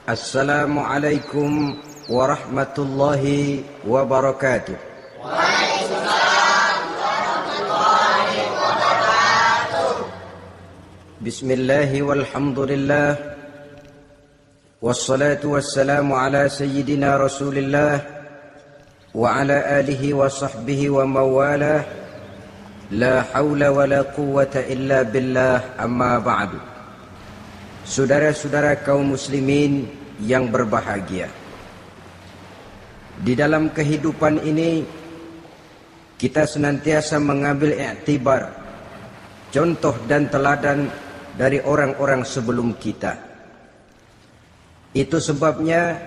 Assalamualaikum warahmatullahi wabarakatuh. Waalaikumsalam warahmatullahi wabarakatuh. Bismillahi walhamdulillah. Wassalatu wassalamu ala sayyidina Rasulillah wa ala alihi wa sahbihi wa mawalah. La hawla wa la quwwata illa billah, amma ba'du. Saudara-saudara kaum muslimin yang berbahagia, di dalam kehidupan ini kita senantiasa mengambil i'tibar, contoh dan teladan dari orang-orang sebelum kita. Itu sebabnya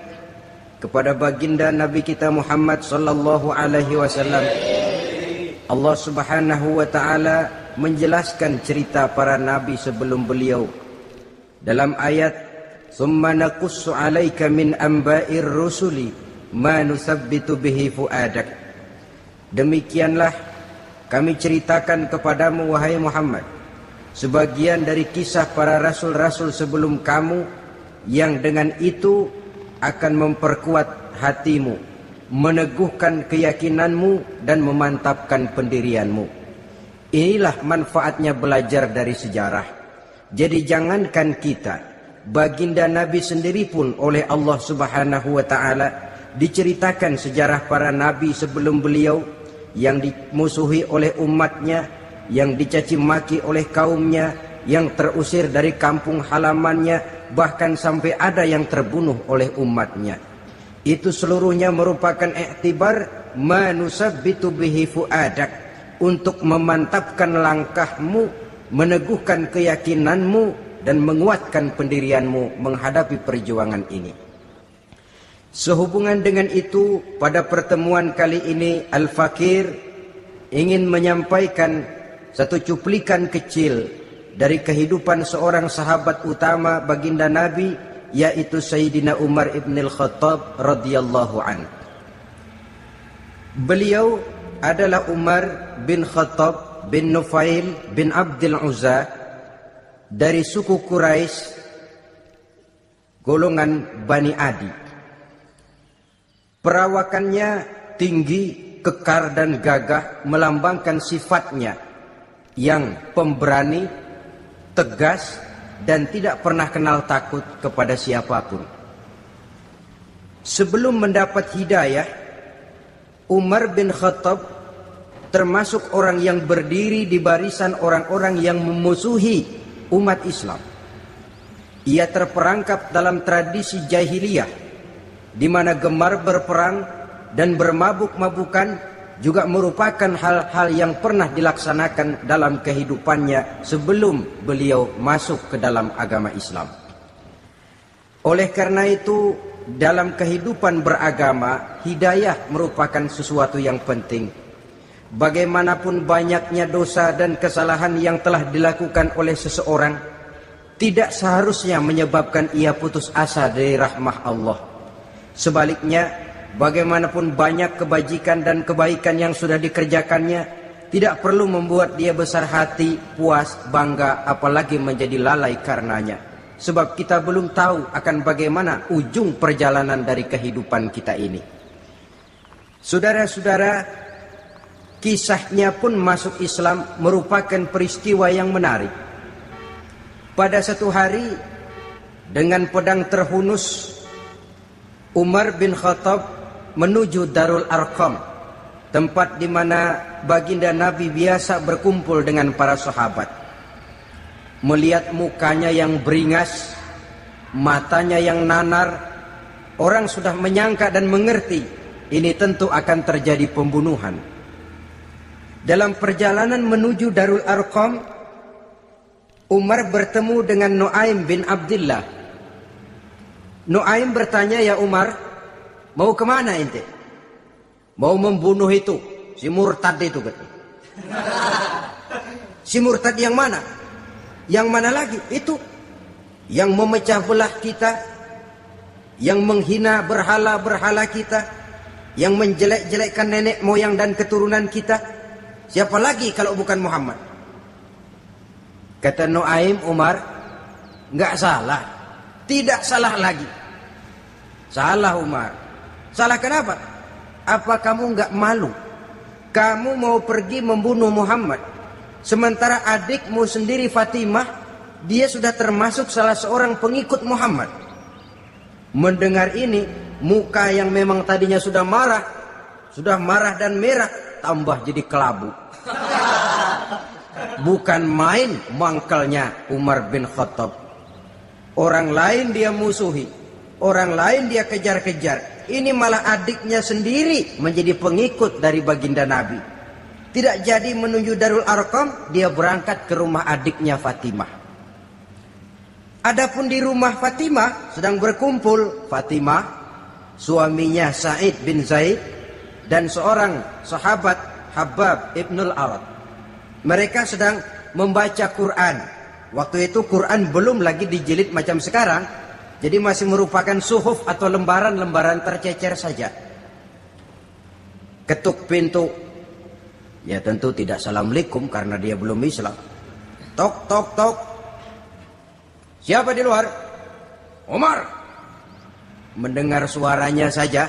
kepada baginda Nabi kita Muhammad sallallahu alaihi wasallam Allah Subhanahu wa taala menjelaskan cerita para nabi sebelum beliau dalam ayat "Tsumma naqussu 'alaika min amba'ir rusuli ma nusabbitu bihi fu'adak." Demikianlah kami ceritakan kepadamu wahai Muhammad sebagian dari kisah para rasul-rasul sebelum kamu yang dengan itu akan memperkuat hatimu, meneguhkan keyakinanmu dan memantapkan pendirianmu. Inilah manfaatnya belajar dari sejarah. Jadi jangankan kita, baginda Nabi sendiri pun oleh Allah Subhanahu wa taala diceritakan sejarah para nabi sebelum beliau yang dimusuhi oleh umatnya, yang dicaci maki oleh kaumnya, yang terusir dari kampung halamannya, bahkan sampai ada yang terbunuh oleh umatnya. Itu seluruhnya merupakan i'tibar manusabbitu bihi fu'adak, untuk memantapkan langkahmu, meneguhkan keyakinanmu dan menguatkan pendirianmu menghadapi perjuangan ini. Sehubungan dengan itu, pada pertemuan kali ini Al-Fakir ingin menyampaikan satu cuplikan kecil dari kehidupan seorang sahabat utama baginda Nabi, yaitu Sayyidina Umar ibn al-Khattab radhiyallahu anhu. Beliau adalah Umar bin Khattab bin Nufail bin Abdul Uzza dari suku Quraisy golongan Bani Adi. Perawakannya tinggi, kekar dan gagah, melambangkan sifatnya yang pemberani, tegas dan tidak pernah kenal takut kepada siapapun. Sebelum mendapat hidayah, Umar bin Khattab termasuk orang yang berdiri di barisan orang-orang yang memusuhi umat Islam. Ia terperangkap dalam tradisi jahiliyah, di mana gemar berperang dan bermabuk-mabukan juga merupakan hal-hal yang pernah dilaksanakan dalam kehidupannya sebelum beliau masuk ke dalam agama Islam. Oleh karena itu, dalam kehidupan beragama, hidayah merupakan sesuatu yang penting. Bagaimanapun banyaknya dosa dan kesalahan yang telah dilakukan oleh seseorang, tidak seharusnya menyebabkan ia putus asa dari rahmah Allah. Sebaliknya, bagaimanapun banyak kebajikan dan kebaikan yang sudah dikerjakannya, tidak perlu membuat dia besar hati, puas, bangga, apalagi menjadi lalai karenanya. Sebab kita belum tahu akan bagaimana ujung perjalanan dari kehidupan kita ini. Saudara-saudara, kisahnya pun masuk Islam merupakan peristiwa yang menarik. Pada satu hari, dengan pedang terhunus, Umar bin Khattab menuju Darul Arqam, tempat di mana baginda Nabi biasa berkumpul dengan para sahabat. Melihat mukanya yang beringas, matanya yang nanar, orang sudah menyangka dan mengerti ini tentu akan terjadi pembunuhan. Dalam perjalanan menuju Darul Arqam, Umar bertemu dengan Nuaim bin Abdullah. Nuaim bertanya, "Ya Umar, mau kemana ente?" "Mau membunuh itu, si murtad itu." "Si murtad yang mana?" "Yang mana lagi?" "Itu yang memecah belah kita, yang menghina berhala-berhala kita, yang menjelek-jelekkan nenek moyang dan keturunan kita. Siapa lagi kalau bukan Muhammad?" Kata Nuaim, "Umar, enggak salah, tidak salah lagi. Salah Umar. Salah kenapa? Apa kamu nggak malu? Kamu mau pergi membunuh Muhammad, sementara adikmu sendiri Fatimah, dia sudah termasuk salah seorang pengikut Muhammad. Mendengar ini, muka yang memang tadinya sudah marah dan merah, tambah jadi kelabu. Bukan main mangkalnya Umar bin Khattab. Orang lain dia musuhi, orang lain dia kejar-kejar. Ini malah adiknya sendiri menjadi pengikut dari baginda Nabi. Tidak jadi menuju Darul Arqam, dia berangkat ke rumah adiknya Fatimah. Adapun di rumah Fatimah sedang berkumpul Fatimah, suaminya Sa'id bin Zaid, dan seorang sahabat Habab ibnul Arad. Mereka sedang membaca Quran. Waktu itu Quran belum lagi dijilid macam sekarang. Jadi masih merupakan suhuf atau lembaran-lembaran tercecer saja. Ketuk pintu. Ya tentu tidak assalamualaikum karena dia belum Islam. Tok, tok, tok. Siapa di luar? Umar. Mendengar suaranya saja,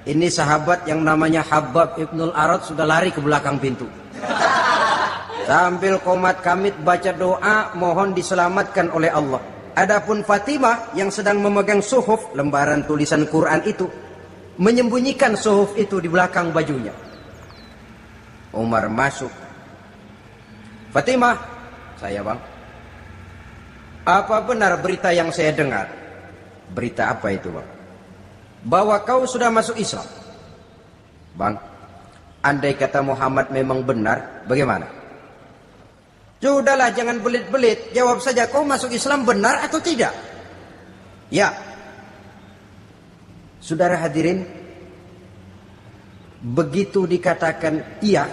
ini sahabat yang namanya Habab ibnul Arad sudah lari ke belakang pintu. Sambil komat kamit baca doa mohon diselamatkan oleh Allah. Adapun Fatimah yang sedang memegang suhuf, lembaran tulisan Quran itu, menyembunyikan suhuf itu di belakang bajunya. Umar masuk. Fatimah, saya bang. Apa benar berita yang saya dengar? Berita apa itu bang? Bahwa kau sudah masuk Islam. Bang, andai kata Muhammad memang benar, bagaimana? Sudahlah, jangan belit-belit. Jawab saja, kau masuk Islam benar atau tidak? Ya. Saudara hadirin, begitu dikatakan iya,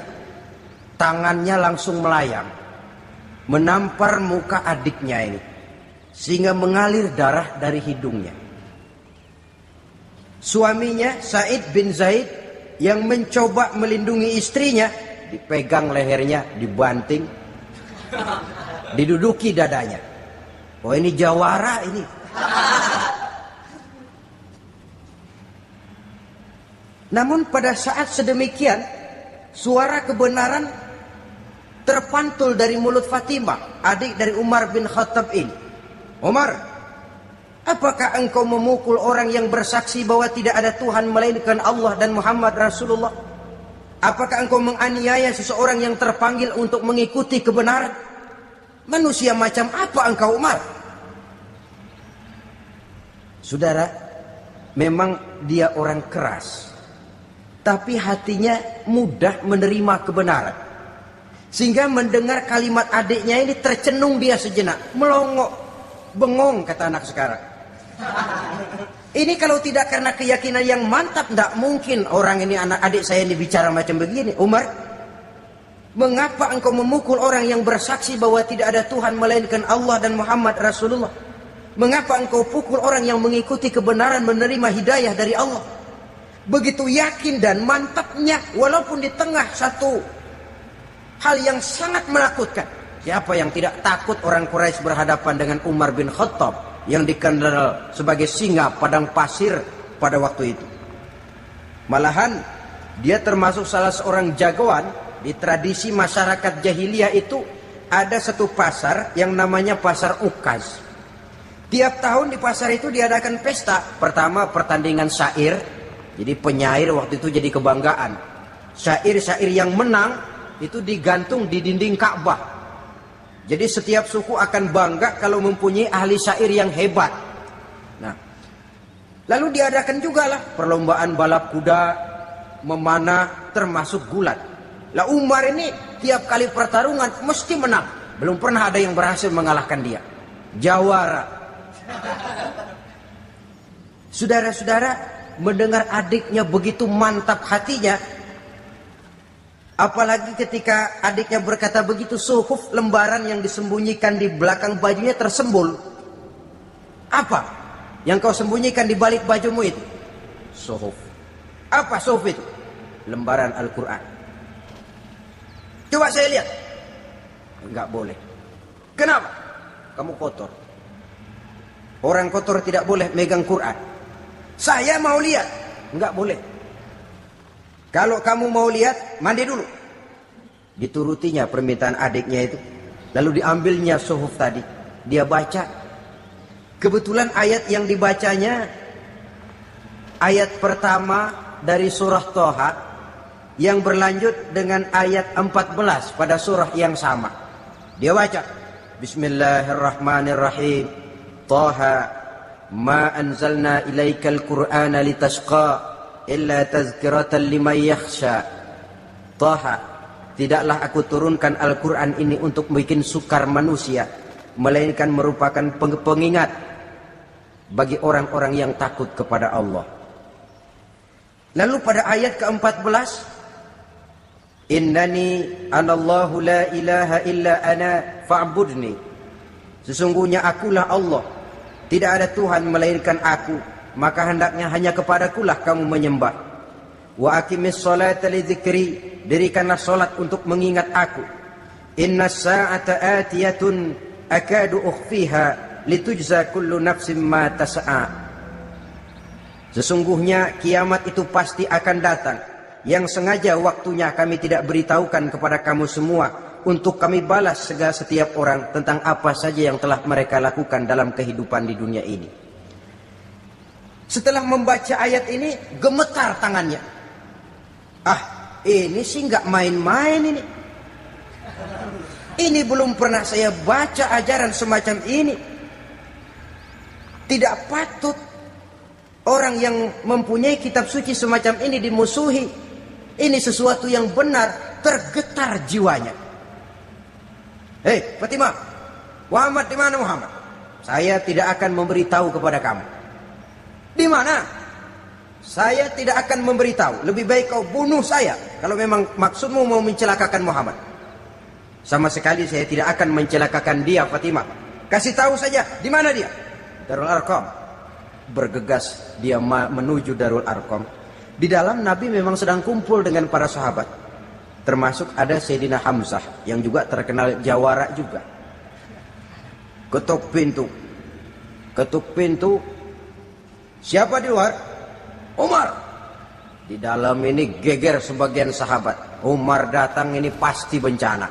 tangannya langsung melayang, menampar muka adiknya ini, sehingga mengalir darah dari hidungnya. Suaminya Sa'id bin Zaid yang mencoba melindungi istrinya, dipegang lehernya, dibanting, diduduki dadanya. Oh ini jawara ini. Namun pada saat sedemikian, suara kebenaran terpantul dari mulut Fatimah, adik dari Umar bin Khattab ini. Umar, apakah engkau memukul orang yang bersaksi bahwa tidak ada Tuhan melainkan Allah dan Muhammad Rasulullah? Apakah engkau menganiaya seseorang yang terpanggil untuk mengikuti kebenaran? Manusia macam apa engkau Umar? Saudara, memang dia orang keras, tapi hatinya mudah menerima kebenaran. Sehingga mendengar kalimat adiknya ini tercenung dia sejenak, melongo, bengong kata anak sekarang. Ini kalau tidak karena keyakinan yang mantap, tidak mungkin orang ini, anak adik saya ini bicara macam begini. Umar, mengapa engkau memukul orang yang bersaksi bahwa tidak ada Tuhan melainkan Allah dan Muhammad Rasulullah? Mengapa engkau pukul orang yang mengikuti kebenaran, menerima hidayah dari Allah? Begitu yakin dan mantapnya, walaupun di tengah satu hal yang sangat menakutkan. Siapa yang tidak takut orang Quraisy berhadapan dengan Umar bin Khattab yang dikenal sebagai singa padang pasir pada waktu itu? Malahan dia termasuk salah seorang jagoan. Di tradisi masyarakat jahiliyah itu ada satu pasar yang namanya pasar Ukaz. Tiap tahun di pasar itu diadakan pesta. Pertama pertandingan syair. Jadi penyair waktu itu jadi kebanggaan. Syair-syair yang menang itu digantung di dinding Ka'bah. Jadi setiap suku akan bangga kalau mempunyai ahli syair yang hebat. Nah, lalu diadakan juga lah perlombaan balap kuda, memanah, termasuk gulat. Lah Umar ini tiap kali pertarungan mesti menang. Belum pernah ada yang berhasil mengalahkan dia. Jawara. Saudara-saudara, mendengar adiknya begitu mantap hatinya, apalagi ketika adiknya berkata begitu, suhuf, lembaran yang disembunyikan di belakang bajunya tersembul. Apa yang kau sembunyikan di balik bajumu itu? Suhuf. Apa suhuf itu? Lembaran Al-Quran. Coba saya lihat. Enggak boleh. Kenapa? Kamu kotor. Orang kotor tidak boleh megang Quran. Saya mau lihat. Enggak boleh. Kalau kamu mau lihat, mandi dulu. Diturutinya permintaan adiknya itu. Lalu diambilnya suhuf tadi. Dia baca. Kebetulan ayat yang dibacanya ayat pertama dari surah Thaha yang berlanjut dengan ayat 14 pada surah yang sama. Dia baca, Bismillahirrahmanirrahim. Thaha ma anzalna ilaikal Qur'ana litashqa illa tazkiratan liman yakhsha. Thaha, tidaklah aku turunkan Al-Quran ini untuk bikin sukar manusia, melainkan merupakan pengingat bagi orang-orang yang takut kepada Allah. Lalu pada ayat ke-14, Innani anallahu la ilaha illa ana fa'budni. Sesungguhnya akulah Allah, tidak ada Tuhan melainkan aku, maka hendaknya hanya kepadakulah kamu menyembah. Wa aqimis sholata li dzikri, dirikanlah salat untuk mengingat aku. Inna sa'ata atiyatun akadu ukhfiha litujza kullu nafsin ma tas'a. Sesungguhnya kiamat itu pasti akan datang, yang sengaja waktunya kami tidak beritahukan kepada kamu semua, untuk kami balas segala setiap orang tentang apa saja yang telah mereka lakukan dalam kehidupan di dunia ini. Setelah membaca ayat ini, gemetar tangannya. Ini sih nggak main-main ini. Ini belum pernah saya baca ajaran semacam ini. Tidak patut orang yang mempunyai kitab suci semacam ini dimusuhi. Ini sesuatu yang benar, tergetar jiwanya. Hei Fatimah, Muhammad di mana Muhammad? Saya tidak akan memberitahu kepada kamu. Di mana? Saya tidak akan memberitahu. Lebih baik kau bunuh saya kalau memang maksudmu mau mencelakakan Muhammad. Sama sekali saya tidak akan mencelakakan dia, Fatimah. Kasih tahu saja, di mana dia? Darul Arqam. Bergegas dia menuju Darul Arqam. Di dalam Nabi memang sedang kumpul dengan para sahabat. Termasuk ada Sayyidina Hamzah yang juga terkenal jawara juga. Ketuk pintu. Ketuk pintu. Siapa di luar? Umar. Di dalam ini geger sebagian sahabat. Umar datang ini pasti bencana.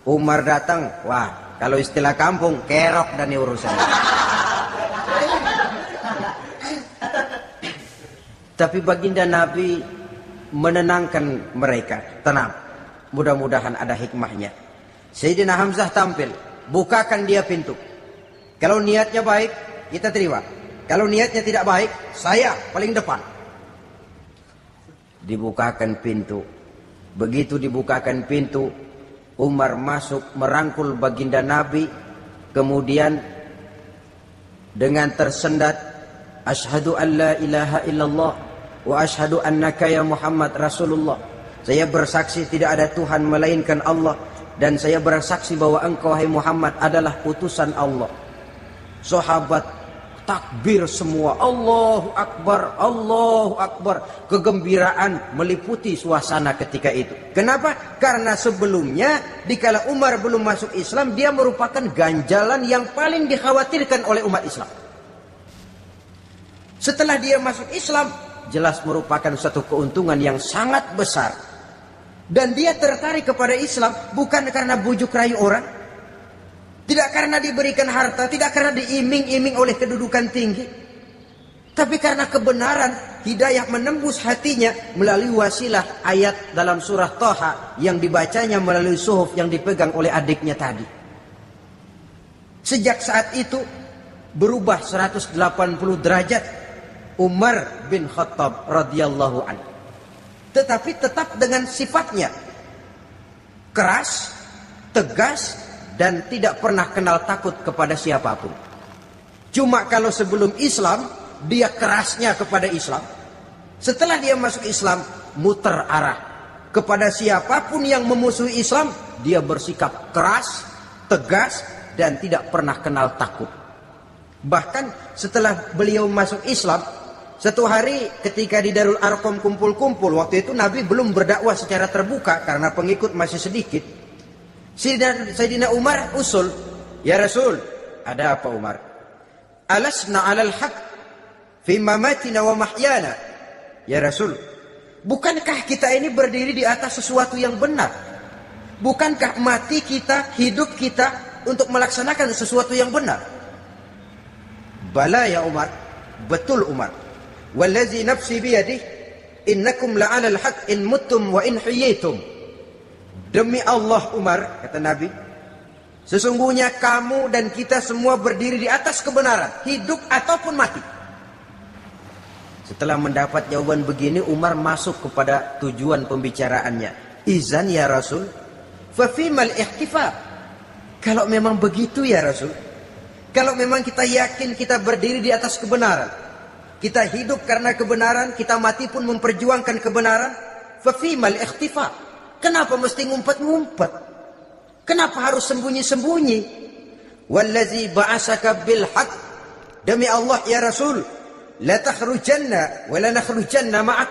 Umar datang, wah kalau istilah kampung, kerok dan urusan. Tapi baginda Nabi menenangkan mereka. Tenang, mudah-mudahan ada hikmahnya. Sayyidina Hamzah tampil, bukakan dia pintu. Kalau niatnya baik, kita terima. Kalau niatnya tidak baik, saya paling depan. Dibukakan pintu. Begitu dibukakan pintu, Umar masuk merangkul baginda Nabi. Kemudian dengan tersendat, Asyhadu an la ilaha illallah wa asyhadu annaka ya Muhammad Rasulullah. Saya bersaksi tidak ada Tuhan melainkan Allah, dan saya bersaksi bahwa engkau hai Muhammad adalah utusan Allah. Sahabat takbir semua, Allahu Akbar, Allahu Akbar. Kegembiraan meliputi suasana ketika itu. Kenapa? Karena sebelumnya dikala Umar belum masuk Islam, dia merupakan ganjalan yang paling dikhawatirkan oleh umat Islam. Setelah dia masuk Islam, jelas merupakan suatu keuntungan yang sangat besar. Dan dia tertarik kepada Islam bukan karena bujuk rayu orang, tidak karena diberikan harta, tidak karena diiming-iming oleh kedudukan tinggi, tapi karena kebenaran, hidayah menembus hatinya melalui wasilah ayat dalam surah Thaha yang dibacanya melalui suhuf yang dipegang oleh adiknya tadi. Sejak saat itu berubah 180 derajat Umar bin Khattab radhiyallahu anhu. Tetapi tetap dengan sifatnya keras, tegas, dan tidak pernah kenal takut kepada siapapun. Cuma kalau sebelum Islam dia kerasnya kepada Islam. Setelah dia masuk Islam, muter arah. Kepada siapapun yang memusuhi Islam, dia bersikap keras, tegas, dan tidak pernah kenal takut. Bahkan setelah beliau masuk Islam, satu hari ketika di Darul Arqam kumpul-kumpul, waktu itu Nabi belum berdakwah secara terbuka karena pengikut masih sedikit. Sayyidina Umar usul, "Ya Rasul, ada apa Umar? Alasna 'alal haq fi mamatina wa mahyana. Ya Rasul, bukankah kita ini berdiri di atas sesuatu yang benar? Bukankah mati kita, hidup kita untuk melaksanakan sesuatu yang benar? Bala ya Umar, betul Umar. Wallazi nafsi biyadih, innakum la'ala al-haq in muttum wa in hiyitum. Demi Allah Umar, kata Nabi, sesungguhnya kamu dan kita semua berdiri di atas kebenaran, hidup ataupun mati. Setelah mendapat jawaban begini, Umar masuk kepada tujuan pembicaraannya. Izan ya Rasul, fa fimal ihtifa. Kalau memang begitu ya Rasul, kalau memang kita yakin kita berdiri di atas kebenaran, kita hidup karena kebenaran, kita mati pun memperjuangkan kebenaran, fa fimal ihtifa. Kenapa mesti ngumpet-ngumpet? Kenapa harus sembunyi-sembunyi? Wallazi ba'asaka bil haq. Demi Allah ya Rasul, la takhrujanna wa la nakhrujanna ma'ak.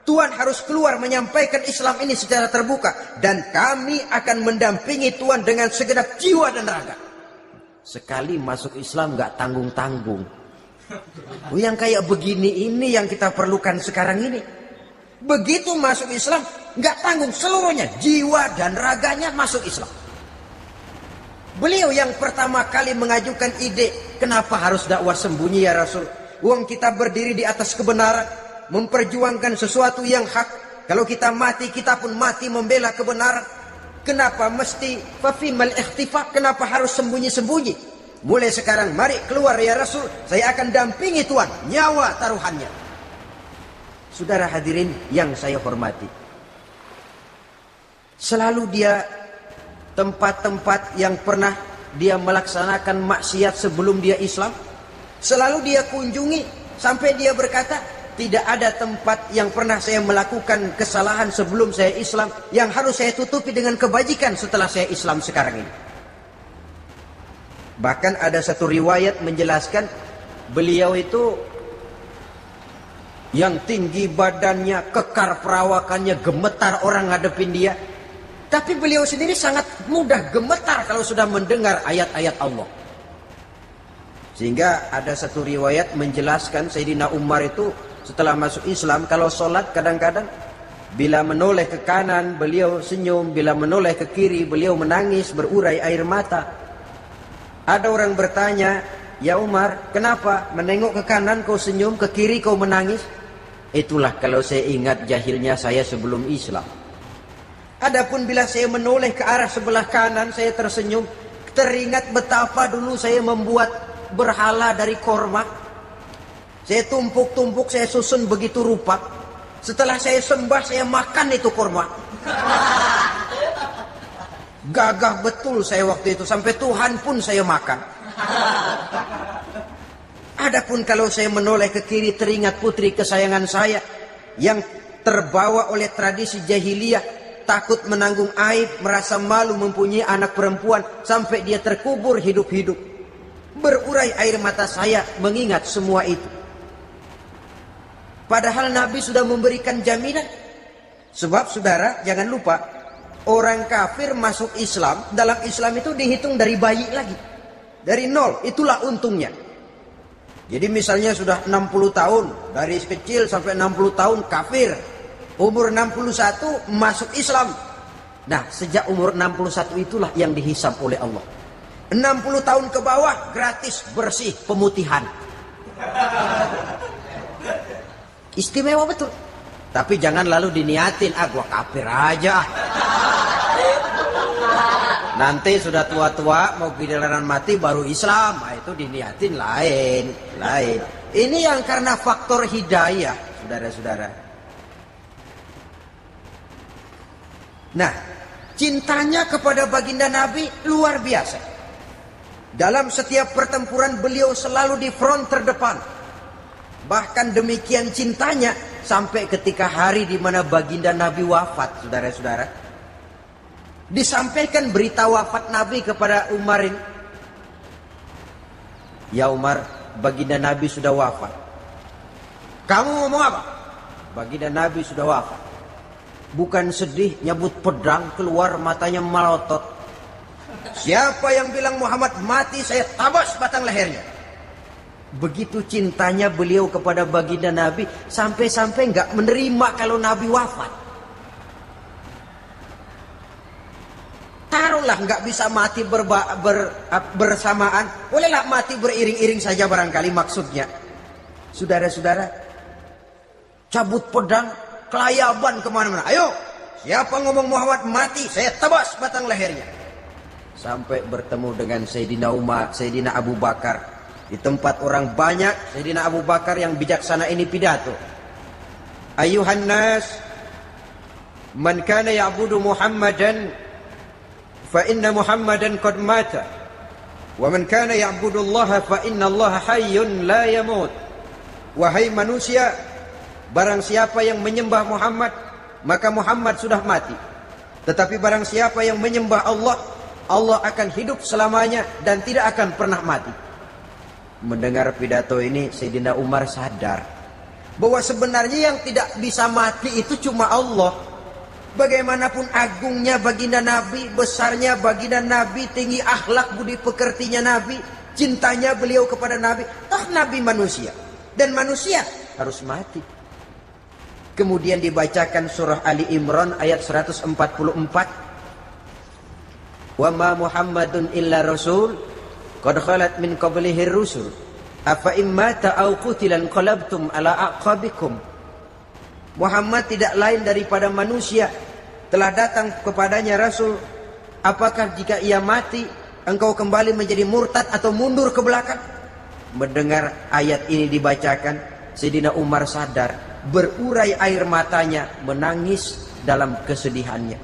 Tuhan harus keluar menyampaikan Islam ini secara terbuka, dan kami akan mendampingi Tuhan dengan segenap jiwa dan raga. Sekali masuk Islam gak tanggung-tanggung. Yang kayak begini ini yang kita perlukan sekarang ini. Begitu masuk Islam, nggak tanggung seluruhnya, jiwa dan raganya masuk Islam. Beliau yang pertama kali mengajukan ide, kenapa harus dakwah sembunyi ya Rasul? Uang kita berdiri di atas kebenaran, memperjuangkan sesuatu yang hak. Kalau kita mati, kita pun mati membela kebenaran. Kenapa mesti fafimal ikhtifa? Kenapa harus sembunyi-sembunyi? Mulai sekarang, mari keluar ya Rasul. Saya akan dampingi Tuhan, nyawa taruhannya. Saudara hadirin yang saya hormati, selalu dia tempat-tempat yang pernah dia melaksanakan maksiat sebelum dia Islam, selalu dia kunjungi sampai dia berkata, tidak ada tempat yang pernah saya melakukan kesalahan sebelum saya Islam yang harus saya tutupi dengan kebajikan setelah saya Islam sekarang ini. Bahkan ada satu riwayat menjelaskan beliau itu yang tinggi badannya, kekar perawakannya, gemetar orang ngadepin dia. Tapi beliau sendiri sangat mudah gemetar kalau sudah mendengar ayat-ayat Allah. Sehingga ada satu riwayat menjelaskan Sayyidina Umar itu setelah masuk Islam, kalau sholat kadang-kadang bila menoleh ke kanan beliau senyum, bila menoleh ke kiri beliau menangis berurai air mata. Ada orang bertanya, ya Umar, kenapa menengok ke kanan kau senyum, ke kiri kau menangis? Itulah kalau saya ingat jahilnya saya sebelum Islam. Adapun bila saya menoleh ke arah sebelah kanan, saya tersenyum, teringat betapa dulu saya membuat berhala dari korma. Saya tumpuk-tumpuk, saya susun begitu rupa. Setelah saya sembah, saya makan itu korma. Gagah betul saya waktu itu, sampai Tuhan pun saya makan. Adapun kalau saya menoleh ke kiri, teringat putri kesayangan saya yang terbawa oleh tradisi jahiliyah, takut menanggung aib, merasa malu mempunyai anak perempuan sampai dia terkubur hidup-hidup. Berurai air mata saya mengingat semua itu. Padahal Nabi sudah memberikan jaminan. Sebab saudara jangan lupa, orang kafir masuk Islam, dalam Islam itu dihitung dari bayi lagi, dari nol. Itulah untungnya. Jadi misalnya sudah 60 tahun, dari kecil sampai 60 tahun kafir, umur 61 masuk Islam. Nah, sejak umur 61 itulah yang dihisab oleh Allah. 60 tahun ke bawah gratis bersih pemutihan. Istimewa betul. Tapi jangan lalu diniatin, gua kafir aja. Nanti sudah tua-tua mau giliran mati baru Islam, itu diniatin lain. Ini yang karena faktor hidayah, saudara-saudara. Nah, cintanya kepada baginda Nabi luar biasa. Dalam setiap pertempuran beliau selalu di front terdepan. Bahkan demikian cintanya sampai ketika hari di mana baginda Nabi wafat, saudara-saudara. Disampaikan berita wafat Nabi kepada Umar ini. Ya Umar, baginda Nabi sudah wafat. Kamu ngomong apa? Baginda Nabi sudah wafat. Bukan sedih, nyabut pedang, keluar matanya melotot. Siapa yang bilang Muhammad mati, saya tabas batang lehernya. Begitu cintanya beliau kepada baginda Nabi, sampai-sampai nggak menerima kalau Nabi wafat. Taruhlah nggak bisa mati bersamaan, bolehlah mati beriring-iring saja barangkali maksudnya. Saudara-saudara, cabut pedang, kelayaban kemana-mana. Ayo, siapa ngomong Muhammad mati, saya tebas batang lehernya. Sampai bertemu dengan Sayyidina Umar, Sayyidina Abu Bakar. Di tempat orang banyak, Sayyidina Abu Bakar yang bijaksana ini pidato. Ayuhan nas, man kana ya'budu Muhammadan, fa inna Muhammadan qad mata. Wa man kana ya'budu Allah, fa inna Allah hayyun la yamut. Wahai manusia, barang siapa yang menyembah Muhammad, maka Muhammad sudah mati. Tetapi barang siapa yang menyembah Allah, Allah akan hidup selamanya dan tidak akan pernah mati. Mendengar pidato ini, Sayyidina Umar sadar bahwa sebenarnya yang tidak bisa mati itu cuma Allah. Bagaimanapun agungnya baginda Nabi, besarnya baginda Nabi, tinggi akhlak budi pekertinya Nabi, cintanya beliau kepada Nabi, toh Nabi manusia dan manusia harus mati. Kemudian dibacakan surah Ali Imran ayat 144. Wa ma Muhammadun illa rasul qad khalat min qablihi rusul afa immata aw qutilan qalabtum ala aqabikum. Muhammad tidak lain daripada manusia, telah datang kepadanya rasul, apakah jika ia mati engkau kembali menjadi murtad atau mundur ke belakang? Mendengar ayat ini dibacakan, Sayyidina Umar sadar, berurai air matanya, menangis dalam kesedihannya.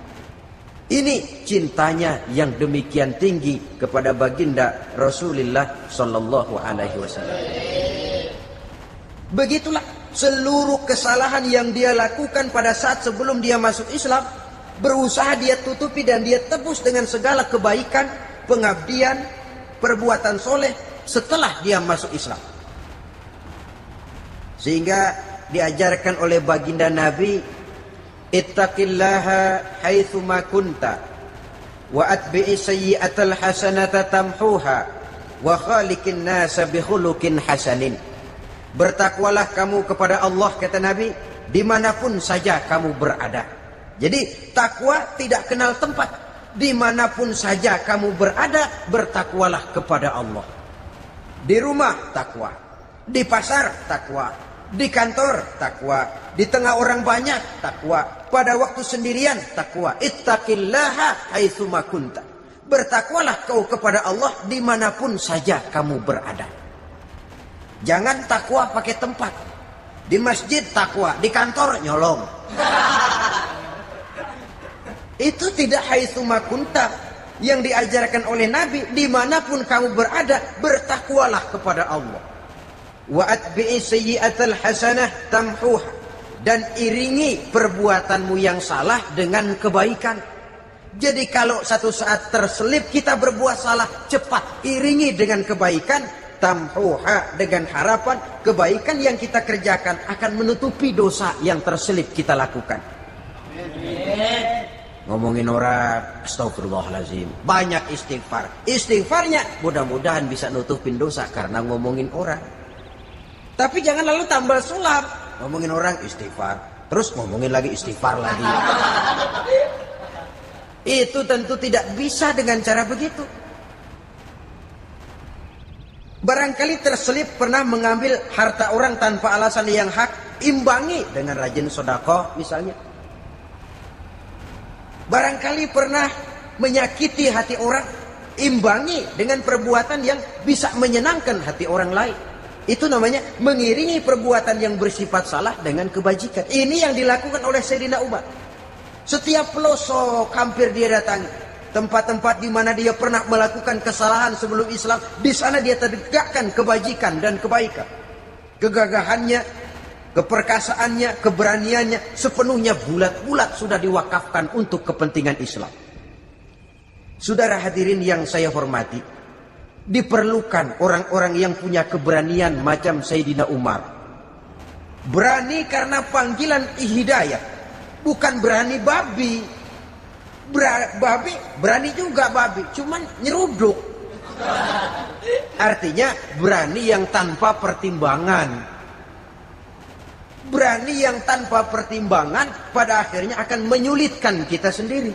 Ini cintanya yang demikian tinggi kepada baginda Rasulullah Sallallahu Alaihi Wasallam. Begitulah seluruh kesalahan yang dia lakukan pada saat sebelum dia masuk Islam, berusaha dia tutupi dan dia tebus dengan segala kebaikan, pengabdian, perbuatan soleh setelah dia masuk Islam. Sehingga diajarkan oleh baginda Nabi, ittaqillaha haitsu ma kunta wa atbi'i sayyi'atal hasanata tamhuha wa khaliqin nasa bi khuluqin hasanin. Bertakwalah kamu kepada Allah, kata Nabi, dimanapun saja kamu berada. Jadi takwa tidak kenal tempat. Dimanapun saja kamu berada, bertakwalah kepada Allah. Di rumah takwa, di pasar takwa, di kantor takwa, di tengah orang banyak takwa, pada waktu sendirian takwa. Ittaqillaha haitsu ma kunta. Bertakwalah kau kepada Allah dimanapun saja kamu berada. Jangan takwa pakai tempat. Di masjid takwa, di kantor nyolong. Itu tidak haitsu ma kunta yang diajarkan oleh Nabi. Dimanapun kamu berada, bertakwalah kepada Allah. Wa atbi'i sayyi'atal hasanah tamhuha. Dan iringi perbuatanmu yang salah dengan kebaikan. Jadi kalau satu saat terselip kita berbuat salah, cepat iringi dengan kebaikan. Tamhuha, dengan harapan kebaikan yang kita kerjakan akan menutupi dosa yang terselip kita lakukan. Ngomongin orang, astagfirullahaladzim, banyak istighfar. Istighfarnya mudah-mudahan bisa nutupin dosa karena ngomongin orang. Tapi jangan lalu tambal sulap. Ngomongin orang istighfar, terus ngomongin lagi istighfar lagi. Itu tentu tidak bisa dengan cara begitu. Barangkali terselip pernah mengambil harta orang tanpa alasan yang hak, imbangi dengan rajin sedekah misalnya. Barangkali pernah menyakiti hati orang, imbangi dengan perbuatan yang bisa menyenangkan hati orang lain. Itu namanya mengiringi perbuatan yang bersifat salah dengan kebajikan. Ini yang dilakukan oleh Sayyidina Umar. Setiap pelosok hampir dia datangi. Tempat-tempat di mana dia pernah melakukan kesalahan sebelum Islam, di sana dia tegakkan kebajikan dan kebaikan. Kegagahannya, keperkasaannya, keberaniannya sepenuhnya bulat-bulat sudah diwakafkan untuk kepentingan Islam. Saudara hadirin yang saya hormati, diperlukan orang-orang yang punya keberanian macam Sayyidina Umar. Berani karena panggilan hidayah, bukan berani babi. Babi berani juga babi, cuman nyeruduk. Artinya berani yang tanpa pertimbangan. Berani yang tanpa pertimbangan pada akhirnya akan menyulitkan kita sendiri.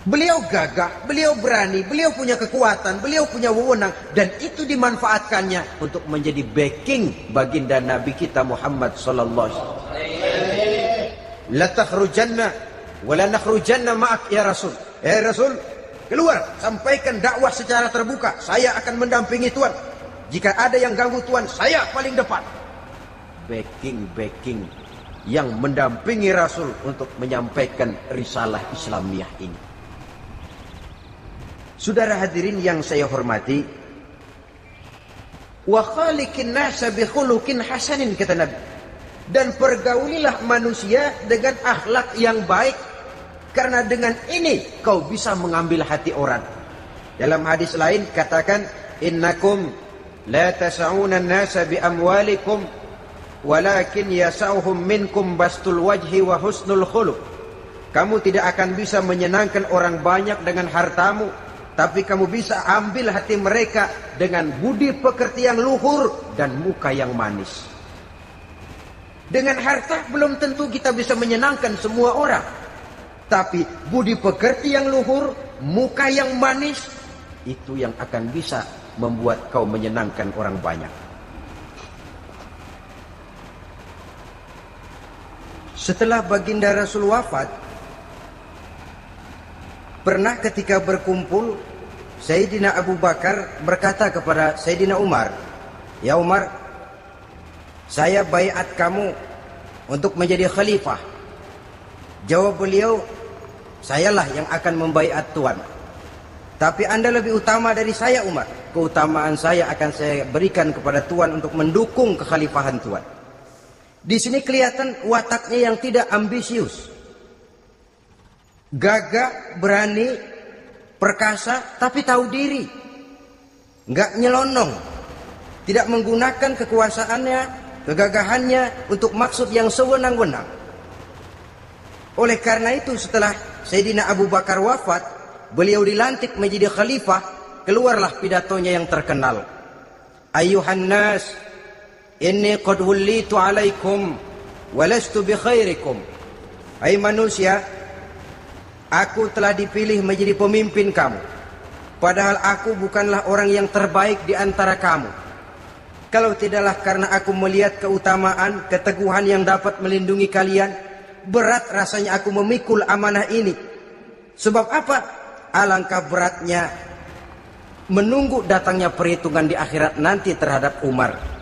Beliau gagah, beliau berani, beliau punya kekuatan, beliau punya wewenang, dan itu dimanfaatkannya untuk menjadi backing baginda Nabi kita Muhammad sallallahu alaihi wasallam. La takhrujanna wa la nakhrujanna ma'ak ya Rasul. Rasul, keluar, sampaikan dakwah secara terbuka. Saya akan mendampingi Tuhan. Jika ada yang ganggu Tuhan, saya paling depan. Backing yang mendampingi Rasul untuk menyampaikan risalah Islamiyah ini. Saudara hadirin yang saya hormati, wa khaliqin nasa bi khuluqin hasanin, kata Nabi, dan pergaulilah manusia dengan akhlak yang baik, karena dengan ini kau bisa mengambil hati orang. Dalam hadis lain katakan, innakum la tas'una an-nasa bi amwalikum walakin yas'uhum minkum bastul wajhi wa husnul khuluq. Kamu tidak akan bisa menyenangkan orang banyak dengan hartamu, tapi kamu bisa ambil hati mereka dengan budi pekerti yang luhur dan muka yang manis. Dengan harta belum tentu kita bisa menyenangkan semua orang, tapi budi pekerti yang luhur, muka yang manis, itu yang akan bisa membuat kau menyenangkan orang banyak. Setelah baginda Rasul wafat, pernah ketika berkumpul, Sayyidina Abu Bakar berkata kepada Sayyidina Umar, "Ya Umar, saya baiat kamu untuk menjadi khalifah." Jawab beliau, "Sayalah yang akan membaiat Tuhan. Tapi Anda lebih utama dari saya, Umar. Keutamaan saya akan saya berikan kepada Tuhan untuk mendukung kekhalifahan Tuhan." Di sini kelihatan wataknya yang tidak ambisius. Gagah, berani, perkasa, tapi tahu diri. Enggak nyelonong. Tidak menggunakan kekuasaannya, kegagahannya untuk maksud yang sewenang-wenang. Oleh karena itu setelah Sayyidina Abu Bakar wafat, beliau dilantik menjadi khalifah, keluarlah pidatonya yang terkenal. Ayyuhan nas, inni qad wullitu alaikum walastu bi khairikum. Hai manusia, aku telah dipilih menjadi pemimpin kamu, padahal aku bukanlah orang yang terbaik di antara kamu. Kalau tidaklah karena aku melihat keutamaan, keteguhan yang dapat melindungi kalian, berat rasanya aku memikul amanah ini. Sebab apa? Alangkah beratnya menunggu datangnya perhitungan di akhirat nanti terhadap Umar.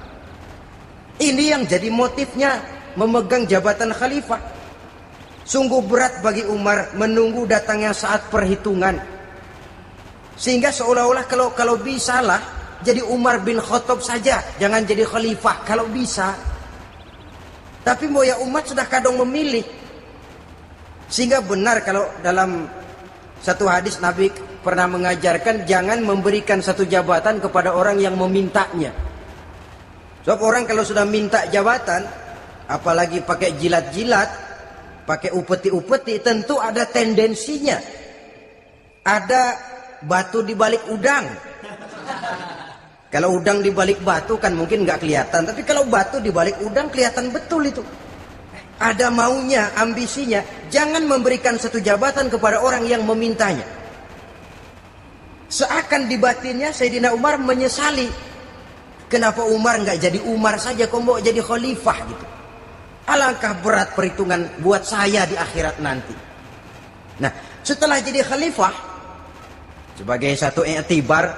Ini yang jadi motifnya memegang jabatan khalifah. Sungguh berat bagi Umar menunggu datangnya saat perhitungan. Sehingga seolah-olah kalau bisalah jadi Umar bin Khattab saja, jangan jadi khalifah kalau bisa. Tapi moya umat sudah kadang memilih. Sehingga benar kalau dalam satu hadis Nabi pernah mengajarkan jangan memberikan satu jabatan kepada orang yang memintanya. Sebab orang kalau sudah minta jabatan, apalagi pakai jilat-jilat, pakai upeti-upeti, tentu ada tendensinya. Ada batu di balik udang. Kalau udang di balik batu kan mungkin nggak kelihatan, tapi kalau batu di balik udang kelihatan betul itu. Ada maunya, ambisinya. Jangan memberikan satu jabatan kepada orang yang memintanya. Seakan di batinnya Sayyidina Umar menyesali. Kenapa Umar nggak jadi Umar saja, kok mau jadi khalifah gitu? Alangkah berat perhitungan buat saya di akhirat nanti. Nah, setelah jadi khalifah, sebagai satu i'tibar,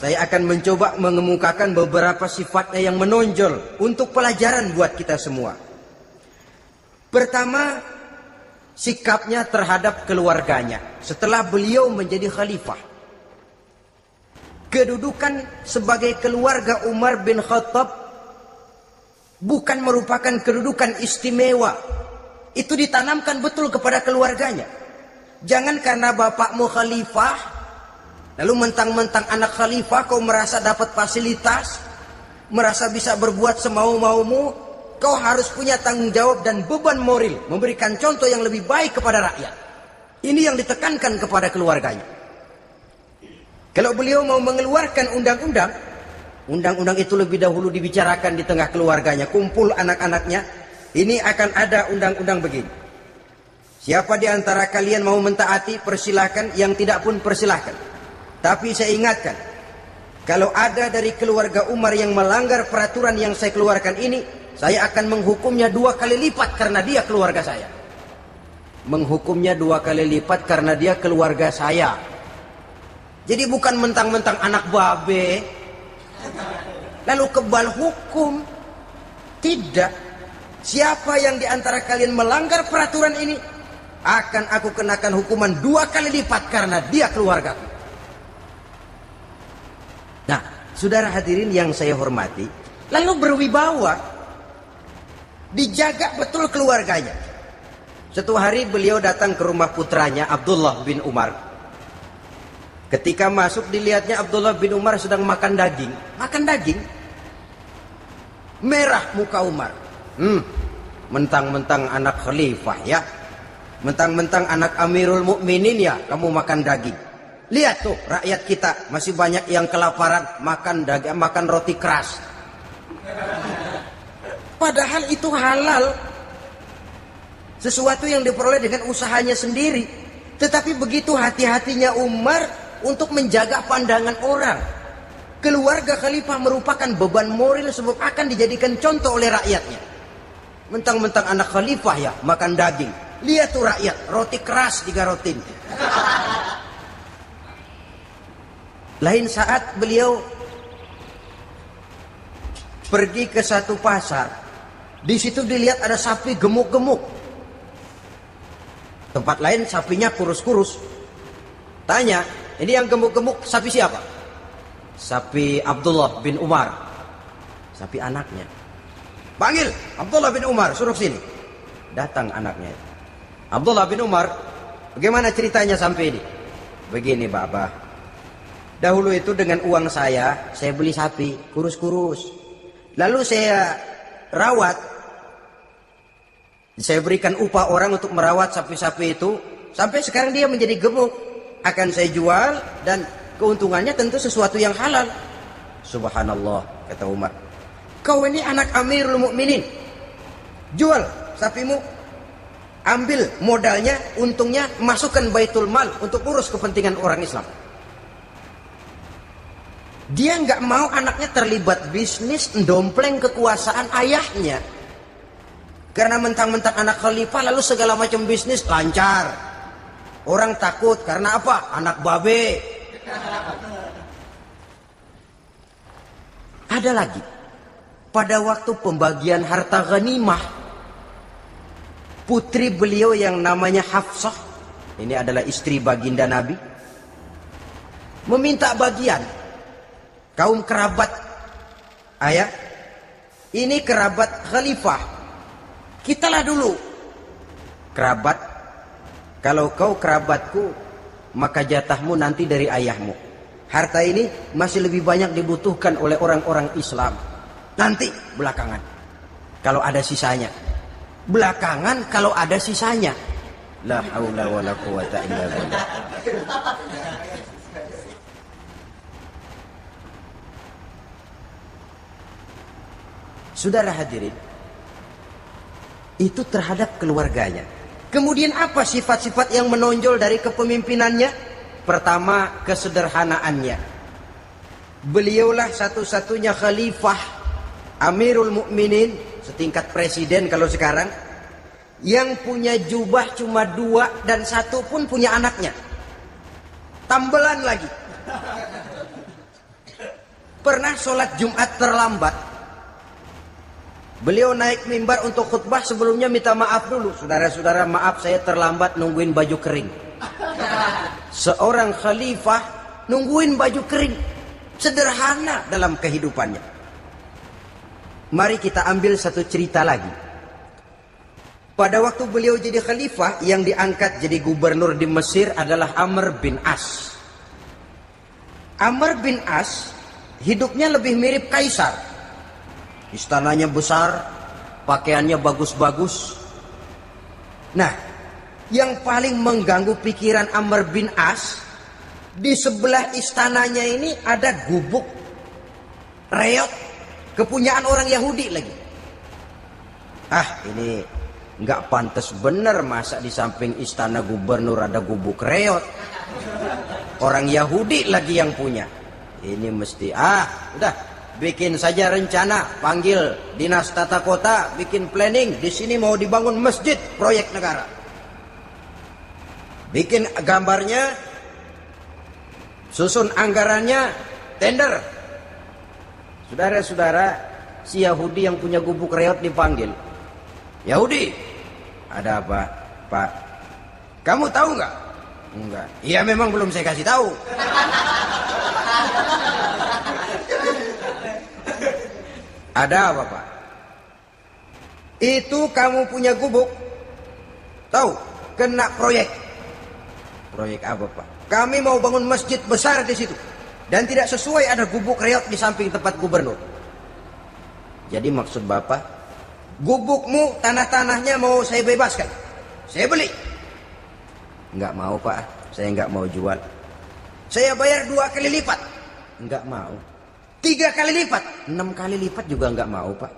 saya akan mencoba mengemukakan beberapa sifatnya yang menonjol untuk pelajaran buat kita semua. Pertama, sikapnya terhadap keluarganya setelah beliau menjadi khalifah. Kedudukan sebagai keluarga Umar bin Khattab bukan merupakan kedudukan istimewa. Itu ditanamkan betul kepada keluarganya. Jangan karena bapakmu khalifah, lalu mentang-mentang anak khalifah kau merasa dapat fasilitas, merasa bisa berbuat semau-maumu, kau harus punya tanggung jawab dan beban moral, memberikan contoh yang lebih baik kepada rakyat. Ini yang ditekankan kepada keluarganya. Kalau beliau mau mengeluarkan undang-undang, undang-undang itu lebih dahulu dibicarakan di tengah keluarganya, kumpul anak-anaknya. Ini akan ada undang-undang begini. Siapa di antara kalian mau mentaati, persilahkan. Yang tidak pun persilahkan. Tapi saya ingatkan, kalau ada dari keluarga Umar yang melanggar peraturan yang saya keluarkan ini, saya akan menghukumnya 2 kali lipat karena dia keluarga saya. Menghukumnya 2 kali lipat karena dia keluarga saya. Jadi bukan mentang-mentang anak babe lalu kebal hukum. Tidak. Siapa yang di antara kalian melanggar peraturan ini, akan aku kenakan hukuman 2 kali lipat karena dia keluarga. Nah, saudara hadirin yang saya hormati, lalu berwibawa, dijaga betul keluarganya. Suatu hari beliau datang ke rumah putranya Abdullah bin Umar. Ketika masuk dilihatnya Abdullah bin Umar sedang makan daging. Makan daging. Merah muka Umar. Mentang-mentang anak khalifah ya. Mentang-mentang anak Amirul Mukminin ya, kamu makan daging. Lihat tuh rakyat kita masih banyak yang kelaparan, makan daging, makan roti keras. Padahal itu halal. Sesuatu yang diperoleh dengan usahanya sendiri. Tetapi begitu hati-hatinya Umar untuk menjaga pandangan orang. Keluarga khalifah merupakan beban moral sebab akan dijadikan contoh oleh rakyatnya. Mentang-mentang anak khalifah ya, makan daging. Lihat tuh rakyat, roti keras digarotin. Lain saat beliau pergi ke satu pasar. Di situ dilihat ada sapi gemuk-gemuk. Tempat lain sapinya kurus-kurus. Tanya, ini yang gemuk-gemuk sapi siapa? Sapi Abdullah bin Umar. Sapi anaknya. Panggil Abdullah bin Umar, suruh sini. Datang anaknya. Abdullah bin Umar, bagaimana ceritanya sampai ini? Begini Bapak. Dahulu itu dengan uang saya beli sapi kurus-kurus. Lalu saya rawat. Saya berikan upah orang untuk merawat sapi-sapi itu. Sampai sekarang dia menjadi gemuk. Akan saya jual dan keuntungannya tentu sesuatu yang halal. Subhanallah, kata Umar. Kau ini anak Amirul Mukminin. Jual sapimu. Ambil modalnya, untungnya, masukkan Baitul Mal untuk urus kepentingan orang Islam. Dia nggak mau anaknya terlibat bisnis, ndompleng kekuasaan ayahnya. Karena mentang-mentang anak khalifah lalu segala macam bisnis lancar. Orang takut karena apa? Anak babe. Ada lagi. Pada waktu pembagian harta ghanimah, putri beliau yang namanya Hafsah, ini adalah istri baginda Nabi, meminta bagian. Kaum kerabat ayah, ini kerabat khalifah. Kitalah dulu kerabat. Kalau kau kerabatku, maka jatahmu nanti dari ayahmu. Harta ini masih lebih banyak dibutuhkan oleh orang-orang Islam. Nanti belakangan, kalau ada sisanya. Belakangan kalau ada sisanya. La haula wala quwata illa billah. Saudara hadirin, itu terhadap keluarganya. Kemudian apa sifat-sifat yang menonjol dari kepemimpinannya? Pertama, kesederhanaannya. Beliaulah satu-satunya khalifah Amirul Mukminin, setingkat presiden kalau sekarang, yang punya jubah cuma 2 dan 1 pun punya anaknya. Tambelan lagi. Pernah sholat Jumat terlambat. Beliau naik mimbar untuk khutbah, sebelumnya minta maaf dulu. Saudara-saudara, maaf saya terlambat nungguin baju kering. Seorang khalifah nungguin baju kering. Sederhana dalam kehidupannya. Mari kita ambil satu cerita lagi. Pada waktu beliau jadi khalifah, yang diangkat jadi gubernur di Mesir adalah Amr bin As. Amr bin As hidupnya lebih mirip kaisar. Istananya besar, pakaiannya bagus-bagus. Nah, yang paling mengganggu pikiran Amr bin As Di sebelah istananya ini ada gubuk reot kepunyaan orang Yahudi lagi. Ini nggak pantas bener, masa di samping istana gubernur ada gubuk reot. Orang Yahudi lagi yang punya. Ini mesti udah bikin saja rencana, panggil dinas tata kota, bikin planning. Di sini mau dibangun masjid, proyek negara. Bikin gambarnya, susun anggarannya, tender. Saudara-saudara, si Yahudi yang punya gubuk reot dipanggil. Yahudi, ada apa, Pak? Kamu tahu nggak? Enggak. Iya, memang belum saya kasih tahu. Ada apa, Pak? Itu kamu punya gubuk. Tahu? Kena proyek. Proyek apa, Pak? Kami mau bangun masjid besar di situ. Dan tidak sesuai ada gubuk reot di samping tempat gubernur. Jadi maksud Bapak, gubukmu, tanah-tanahnya mau saya bebaskan. Saya beli. Enggak mau, Pak. Saya enggak mau jual. Saya bayar 2 kali lipat. Enggak mau. 3 kali lipat. 6 kali lipat juga enggak mau, Pak.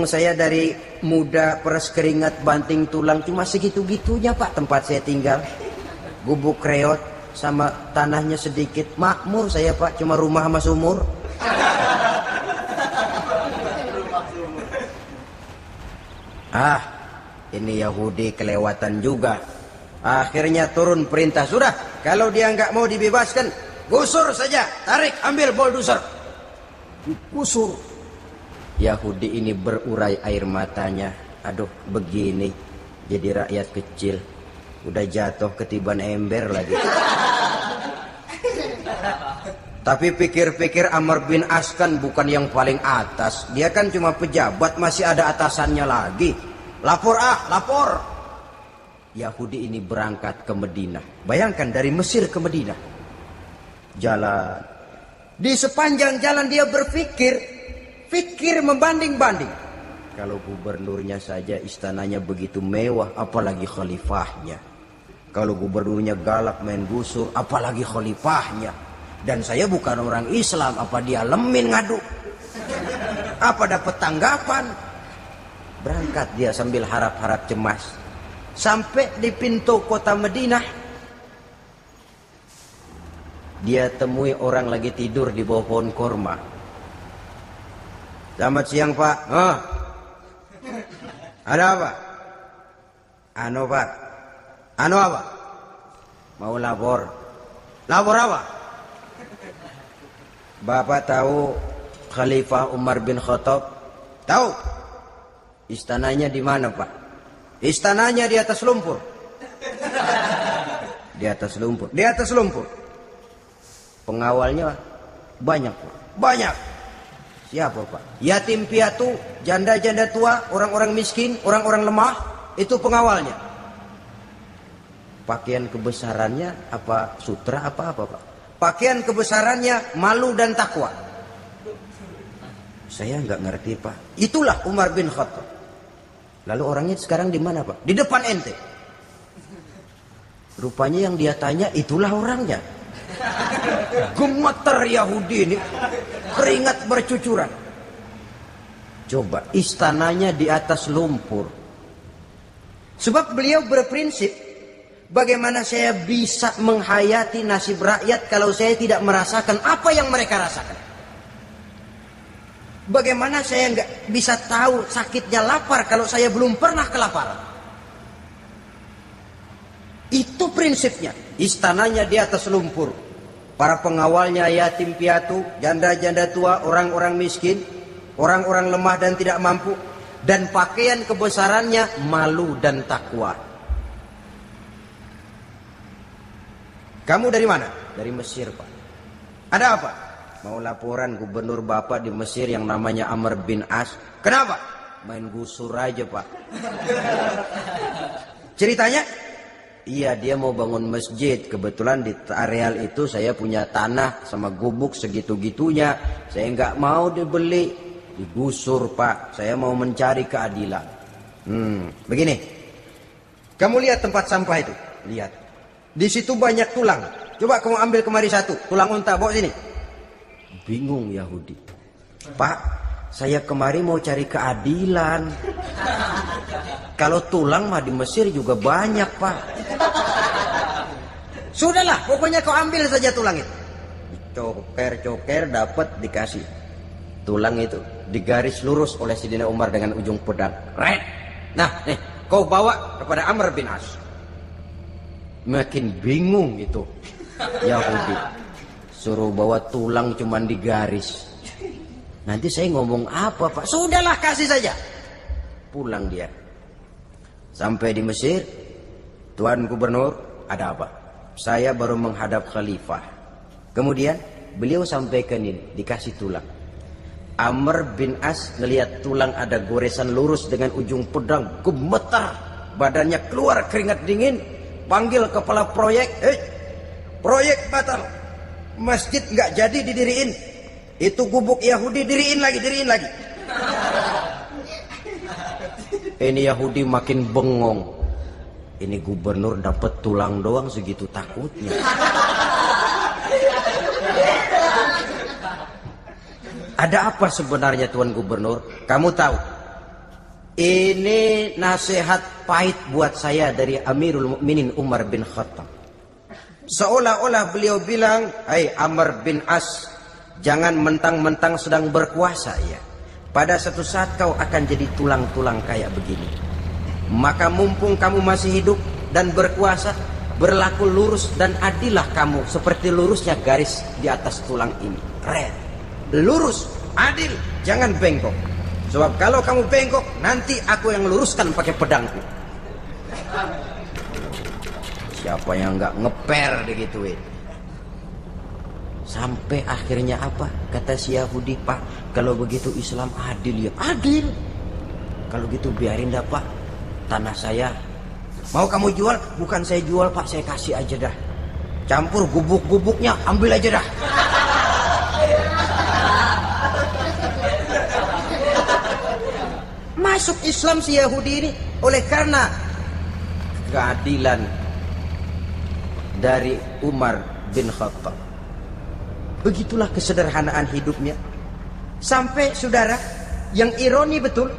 Saya dari muda peres keringat banting tulang cuma segitu-gitunya, Pak, tempat saya tinggal. Gubuk reot sama tanahnya sedikit. Makmur saya, Pak, cuma rumah sama sumur. Ini Yahudi kelewatan juga. Akhirnya turun perintah, sudah, kalau dia nggak mau dibebaskan, gusur saja, tarik, ambil bulldozer. Gusur. Yahudi ini berurai air matanya. Aduh, begini jadi rakyat kecil, udah jatuh ketiban ember lagi. Tapi pikir-pikir Amr bin As kan bukan yang paling atas. Dia kan cuma pejabat, masih ada atasannya lagi. Lapor, lapor. Yahudi ini berangkat ke Madinah. Bayangkan dari Mesir ke Madinah. Jalan. Di sepanjang jalan dia berpikir membanding-banding. Kalau gubernurnya saja istananya begitu mewah, apalagi khalifahnya. Kalau gubernurnya galak main gusur, apalagi khalifahnya. Dan saya bukan orang Islam, apa dia lemin ngadu? Apa dapat tanggapan? Berangkat dia sambil harap-harap cemas. Sampai di pintu kota Madinah, dia temui orang lagi tidur di bawah pohon korma. Selamat siang, Pak. Ada apa? Pak. Apa? Mau lapor. Lapor apa? Bapak tahu Khalifah Umar bin Khattab? Tahu? Istananya di mana, Pak? Istananya di atas lumpur. Di atas lumpur. Di atas lumpur. Pengawalnya banyak, Pak. Banyak. Siapa, Pak? Yatim piatu, janda-janda tua, orang-orang miskin, orang-orang lemah, itu pengawalnya. Pakaian kebesarannya apa sutra apa, Pak? Pakaian kebesarannya malu dan takwa. Saya nggak ngerti, Pak. Itulah Umar bin Khattab. Lalu orangnya sekarang di mana, Pak? Di depan ente. Rupanya yang dia tanya itulah orangnya. Gemeter Yahudi ini, keringat bercucuran. Coba, istananya di atas lumpur. Sebab beliau berprinsip, bagaimana saya bisa menghayati nasib rakyat kalau saya tidak merasakan apa yang mereka rasakan? Bagaimana saya nggak bisa tahu sakitnya lapar kalau saya belum pernah kelaparan? Itu prinsipnya. Istananya di atas lumpur. Para pengawalnya yatim piatu, janda-janda tua, orang-orang miskin, orang-orang lemah dan tidak mampu. Dan pakaian kebesarannya malu dan takwa. Kamu dari mana? Dari Mesir, Pak. Ada apa? Mau laporan gubernur Bapak di Mesir yang namanya Amr bin As. Kenapa? Main gusur aja, Pak. Ceritanya? Iya, dia mau bangun masjid. Kebetulan di areal itu saya punya tanah sama gubuk segitu-gitunya. Saya nggak mau dibeli. Digusur, Pak. Saya mau mencari keadilan. Begini. Kamu lihat tempat sampah itu? Lihat. Di situ banyak tulang. Coba kamu ambil kemari satu, tulang unta, bawa sini. Bingung Yahudi. Pak, saya kemari mau cari keadilan. Kalau tulang mah di Mesir juga banyak, Pak. Sudahlah, pokoknya kau ambil saja tulang itu. Coker, dapat, dikasih. Tulang itu digaris lurus oleh Sayyidina Umar dengan ujung pedang. Red. Nah, nih, kau bawa kepada Amr bin As. Makin bingung itu Yahudi. Suruh bawa tulang cuman digaris. Nanti saya ngomong apa, Pak? Sudahlah, kasih saja. Pulang dia. Sampai di Mesir, Tuan Gubernur, ada apa? Saya baru menghadap khalifah. Kemudian beliau sampaikan ini, dikasih tulang. Amr bin As ngelihat tulang ada goresan lurus dengan ujung pedang, gemetar, badannya keluar keringat dingin, panggil kepala proyek, proyek batal, masjid nggak jadi didiriin, itu gubuk Yahudi diriin lagi. Ini Yahudi makin bengong. Ini gubernur dapat tulang doang segitu takutnya. Ada apa sebenarnya Tuan Gubernur? Kamu tahu, ini nasihat pahit buat saya dari Amirul Mukminin Umar bin Khattab. Seolah-olah beliau bilang, "Hai Amr bin As, jangan mentang-mentang sedang berkuasa ya. Pada satu saat kau akan jadi tulang-tulang kayak begini. Maka mumpung kamu masih hidup dan berkuasa, berlaku lurus dan adillah kamu seperti lurusnya garis di atas tulang ini. Keren. Lurus, adil, jangan bengkok. Sebab kalau kamu bengkok, nanti aku yang luruskan pakai pedangku." Siapa yang nggak ngeper digituin? Sampai akhirnya apa? Kata si Yahudi, "Pak, kalau begitu Islam adil ya." Adil. Kalau gitu biarin dah, Pak. Tanah saya mau kamu jual? Bukan saya jual, Pak, saya kasih aja dah. Campur gubuk-gubuknya, ambil aja dah. Masuk Islam si Yahudi ini oleh karena keadilan dari Umar bin Khattab. Begitulah kesederhanaan hidupnya. Sampai saudara, yang ironi betul,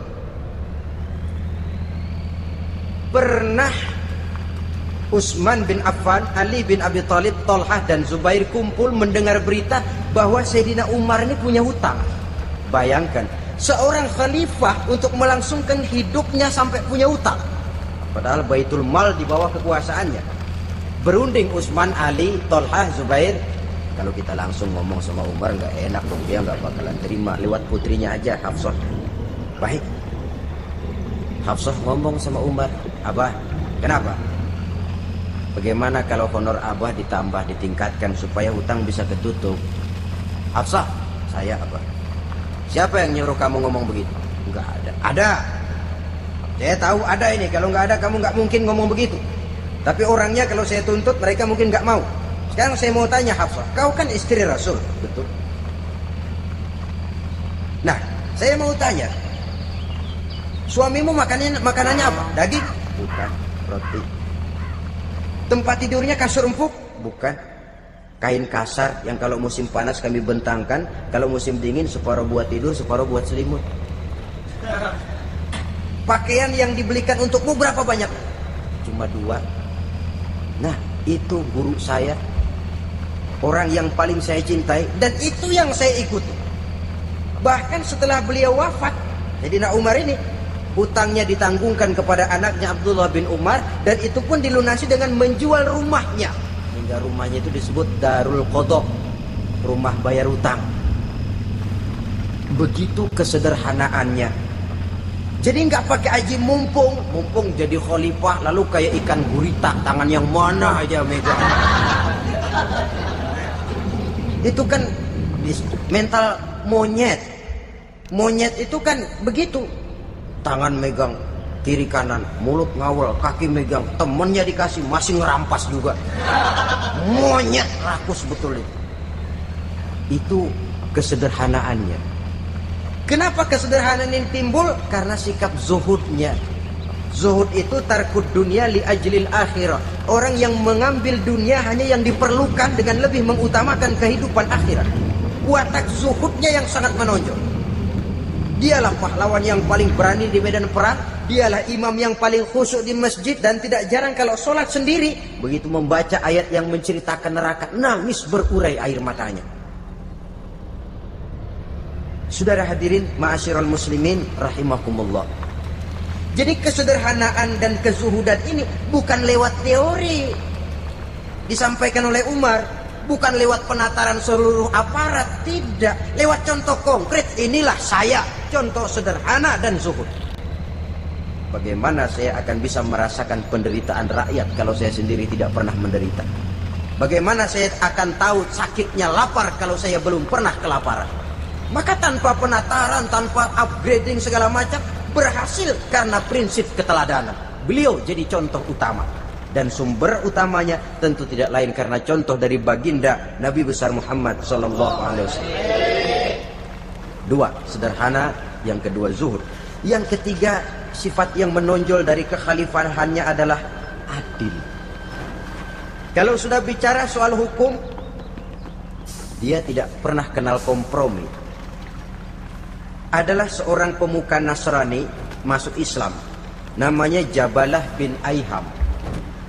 pernah Utsman bin Affan, Ali bin Abi Thalib, Thalhah dan Zubair kumpul mendengar berita bahwa Sayyidina Umar ini punya hutang. Bayangkan, seorang khalifah untuk melangsungkan hidupnya sampai punya hutang. Padahal Baitul Mal di bawah kekuasaannya. Berunding Utsman, Ali, Thalhah, Zubair. Kalau kita langsung ngomong sama Umar nggak enak dong, dia nggak bakalan terima. Lewat putrinya aja, Hafsah. Baik. Hafsah ngomong sama Umar, "Abah, kenapa? Bagaimana kalau honor Abah ditambah, ditingkatkan supaya hutang bisa ketutup?" "Hafsah, saya Abah." "Siapa yang nyuruh kamu ngomong begitu?" "Enggak ada." "Ada. Saya tahu ada ini. Kalau nggak ada kamu nggak mungkin ngomong begitu. Tapi orangnya kalau saya tuntut mereka mungkin nggak mau. Sekarang saya mau tanya Hafsah, kau kan istri Rasul, betul? Nah, saya mau tanya, suamimu makanannya apa? Daging? Bukan. Roti. Tempat tidurnya kasur empuk? Bukan. Kain kasar yang kalau musim panas kami bentangkan, kalau musim dingin separuh buat tidur, separuh buat selimut. Pakaian yang dibelikan untukmu berapa banyak? Cuma 2. Nah, itu guru saya, orang yang paling saya cintai, dan itu yang saya ikuti. Bahkan setelah beliau wafat, Sayyidina Umar ini hutangnya ditanggungkan kepada anaknya Abdullah bin Umar, dan itu pun dilunasi dengan menjual rumahnya. Hingga rumahnya itu disebut Darul Qadha, rumah bayar hutang. Begitu kesederhanaannya. Jadi nggak pakai aji mumpung jadi khalifah lalu kayak ikan gurita, tangan yang mana aja megang. Itu kan mental monyet. Monyet itu kan begitu. Tangan megang kiri kanan, mulut ngawal, kaki megang, temennya dikasih masih ngerampas juga. Monyet rakus betul itu. Itu kesederhanaannya. Kenapa kesederhanaan ini timbul? Karena sikap zuhudnya. Zuhud itu tarkud dunia li ajlil akhirah. Orang yang mengambil dunia hanya yang diperlukan dengan lebih mengutamakan kehidupan akhirat. Watak zuhudnya yang sangat menonjol. Dialah pahlawan yang paling berani di medan perang. Dialah imam yang paling khusyuk di masjid. Dan tidak jarang kalau sholat sendiri, begitu membaca ayat yang menceritakan neraka, nangis berurai air matanya. Saudara hadirin ma'asyiral muslimin rahimakumullah. Jadi kesederhanaan dan kezuhudan ini bukan lewat teori disampaikan oleh Umar, bukan lewat penataran seluruh aparat, tidak, lewat contoh konkret. Inilah saya, contoh sederhana dan zuhud. Bagaimana saya akan bisa merasakan penderitaan rakyat kalau saya sendiri tidak pernah menderita? Bagaimana saya akan tahu sakitnya lapar kalau saya belum pernah kelaparan? Maka tanpa penataran, tanpa upgrading segala macam, berhasil karena prinsip keteladanan. Beliau jadi contoh utama. Dan sumber utamanya tentu tidak lain karena contoh dari baginda Nabi besar Muhammad SAW. Dua, sederhana. Yang kedua, zuhud. Yang ketiga, sifat yang menonjol dari kekhalifahannya adalah adil. Kalau sudah bicara soal hukum, dia tidak pernah kenal kompromi. Adalah seorang pemuka Nasrani masuk Islam, namanya Jabalah bin Aiham.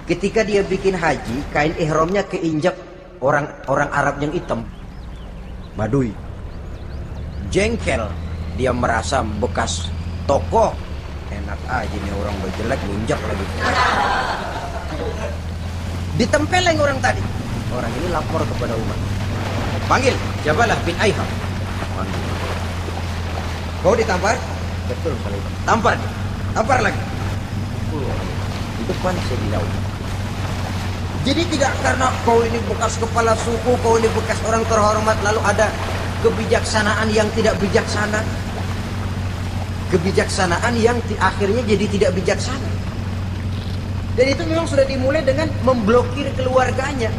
Ketika dia bikin haji, kain ihramnya keinjak orang Arab yang hitam, Badui. Jengkel, dia merasa bekas tokoh, enak aja nih orang berjelek nginjak lagi. Ditempeleng orang tadi. Orang ini lapor kepada Umar. Panggil Jabalah bin Aiham. Panggil. Kau ditampar? Betul sekali. Tampar dia. Tampar lagi. Di depan saya dilawan. Jadi tidak karena kau ini bekas kepala suku, kau ini bekas orang terhormat, lalu ada kebijaksanaan yang tidak bijaksana. Kebijaksanaan yang akhirnya jadi tidak bijaksana. Dan itu memang sudah dimulai dengan memblokir keluarganya.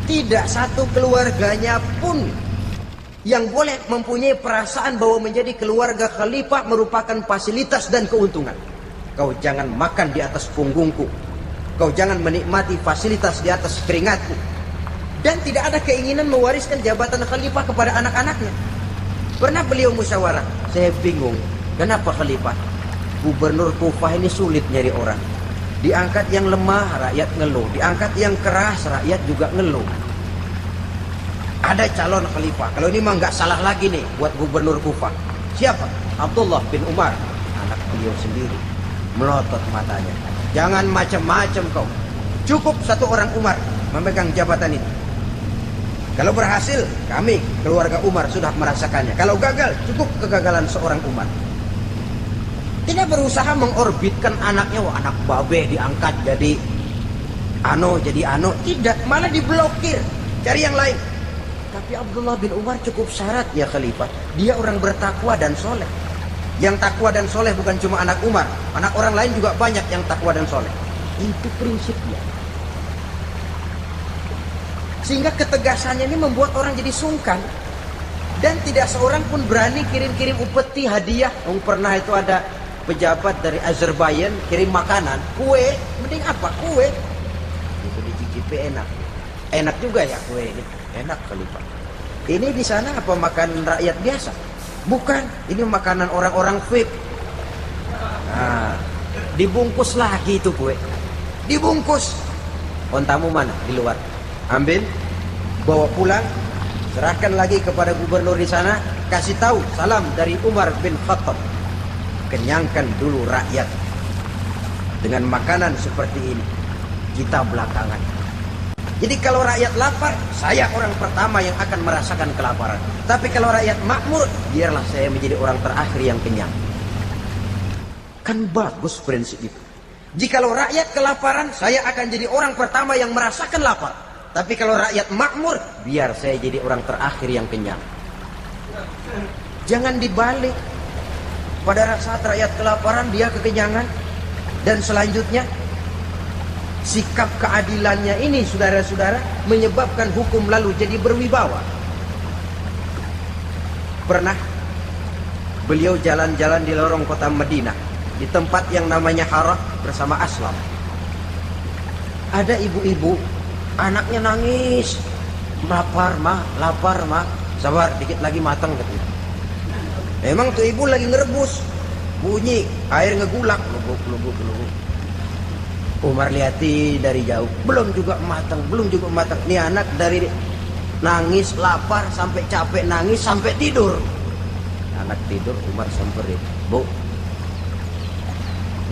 Tidak satu keluarganya pun yang boleh mempunyai perasaan bahwa menjadi keluarga khalifah merupakan fasilitas dan keuntungan. Kau jangan makan di atas punggungku. Kau jangan menikmati fasilitas di atas keringatku. Dan tidak ada keinginan mewariskan jabatan khalifah kepada anak-anaknya. Pernah beliau musyawarah, saya bingung, kenapa khalifah? Gubernur Kufah ini sulit nyari orang. Diangkat yang lemah, rakyat ngeluh. Diangkat yang keras, rakyat juga ngeluh. Ada calon khalifah. Kalau ini mah nggak salah lagi nih buat gubernur Kufah. Siapa? Abdullah bin Umar. Anak beliau sendiri. Melotot matanya. Jangan macam-macam kau. Cukup satu orang Umar memegang jabatan ini. Kalau berhasil, kami keluarga Umar sudah merasakannya. Kalau gagal, cukup kegagalan seorang Umar. Tidak berusaha mengorbitkan anaknya. Wah, anak babe diangkat jadi ano. Tidak, malah diblokir. Cari yang lain. Tapi Abdullah bin Umar cukup syarat ya khalifah. Dia orang bertakwa dan soleh. Yang takwa dan soleh bukan cuma anak Umar. Anak orang lain juga banyak yang takwa dan soleh. Itu prinsipnya. Sehingga ketegasannya ini membuat orang jadi sungkan. Dan tidak seorang pun berani kirim-kirim upeti hadiah. Pernah itu ada pejabat dari Azerbaijan kirim makanan. Kue, mending apa? Kue. Itu dicicipi enak. Enak juga ya kue ini. Enak khalifah. Ini di sana apa makan rakyat biasa? Bukan, ini makanan orang-orang VIP. Nah, dibungkus lagi itu kue. Dibungkus. Ontamu mana? Di luar. Ambil, bawa pulang, serahkan lagi kepada gubernur di sana, kasih tahu salam dari Umar bin Khattab. Kenyangkan dulu rakyat dengan makanan seperti ini. Kita belakangan. Jadi kalau rakyat lapar, saya orang pertama yang akan merasakan kelaparan. Tapi kalau rakyat makmur, biarlah saya menjadi orang terakhir yang kenyang. Kan bagus prinsip itu. Jikalau rakyat kelaparan, saya akan jadi orang pertama yang merasakan lapar. Tapi kalau rakyat makmur, biar saya jadi orang terakhir yang kenyang. Jangan dibalik. Pada saat rakyat kelaparan, dia kekenyangan. Dan selanjutnya, sikap keadilannya ini saudara-saudara menyebabkan hukum lalu jadi berwibawa. Pernah beliau jalan-jalan di lorong kota Madinah. di tempat yang namanya Harah bersama Aslam. Ada ibu-ibu, anaknya nangis, lapar mah, sabar dikit lagi matang katanya. Emang tuh ibu lagi ngerebus, bunyi air ngegulak, lubuk. Umar lihati dari jauh, belum juga matang. Nih anak dari nangis lapar sampai capek nangis sampai tidur. Anak tidur, Umar samperin, Bu,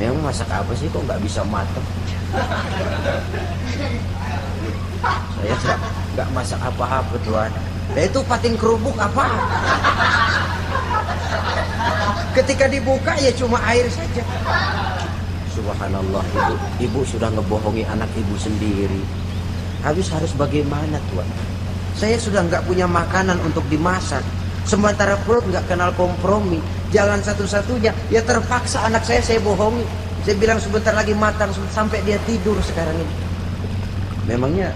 memang masak apa sih kok nggak bisa matang? Saya nggak masak apa-apa Tuhan. Itu pating kerupuk apa? Ketika dibuka ya cuma air saja. Subhanallah, ibu sudah ngebohongi anak ibu sendiri. Habis harus bagaimana Tuhan? Saya sudah nggak punya makanan untuk dimasak. Sementara perut nggak kenal kompromi. Jalan satu-satunya ya terpaksa anak saya bohongi. Saya bilang sebentar lagi matang sampai dia tidur sekarang ini. Memangnya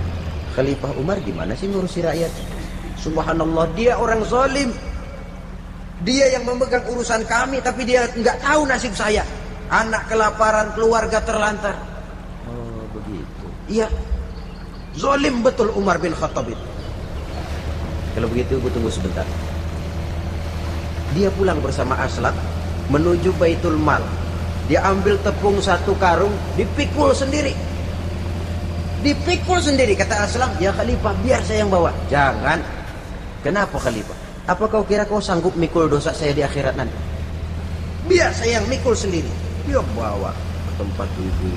Khalifah Umar gimana sih ngurusi rakyat? Subhanallah, dia orang zalim. Dia yang memegang urusan kami tapi dia nggak tahu nasib saya. Anak kelaparan, keluarga terlantar. Oh begitu. Iya, zalim betul Umar bin Khattab itu. Kalau begitu gue tunggu sebentar. Dia pulang bersama Aslam menuju Baitul Mal. Dia ambil tepung 1 karung, dipikul sendiri. Kata Aslam, ya Khalifah biar saya yang bawa. Jangan. Kenapa Khalifah? Apa kau kira kau sanggup mikul dosa saya di akhirat nanti? Biar saya yang mikul sendiri. Dia bawa ke tempat ibu.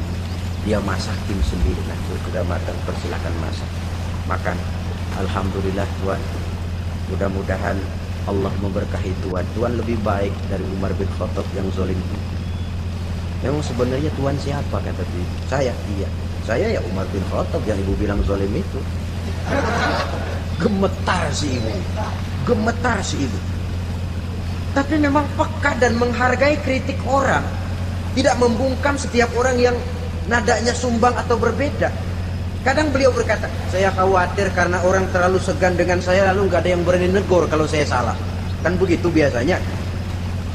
Dia masakin sendiri. Nah, sudah matang, persilakan masak. Makan. Alhamdulillah Tuhan. Mudah-mudahan Allah memberkahi Tuhan. Tuhan lebih baik dari Umar bin Khattab yang zalim itu. Memang sebenarnya Tuhan siapa kata dia? Saya. Iya. Saya ya Umar bin Khattab yang ibu bilang zalim itu. Gemetar si ibu. Tapi memang peka dan menghargai kritik orang. Tidak membungkam setiap orang yang nadanya sumbang atau berbeda. Kadang beliau berkata, saya khawatir karena orang terlalu segan dengan saya lalu nggak ada yang berani negur kalau saya salah. Kan begitu biasanya.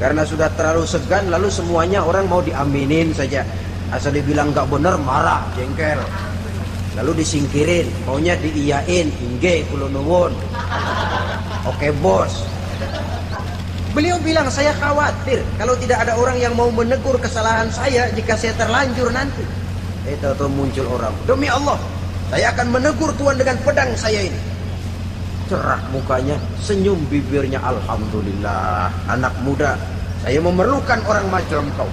Karena sudah terlalu segan lalu semuanya orang mau diaminin saja. Asal dibilang nggak benar marah, jengkel. Lalu disingkirin, maunya diiyain, inge kulo nuwun. Oke bos. Beliau bilang saya khawatir kalau tidak ada orang yang mau menegur kesalahan saya jika saya terlanjur nanti. Itu muncul orang. Demi Allah, saya akan menegur Tuhan dengan pedang saya ini. Cerah mukanya, senyum bibirnya. Alhamdulillah, anak muda, saya memerlukan orang macam kau.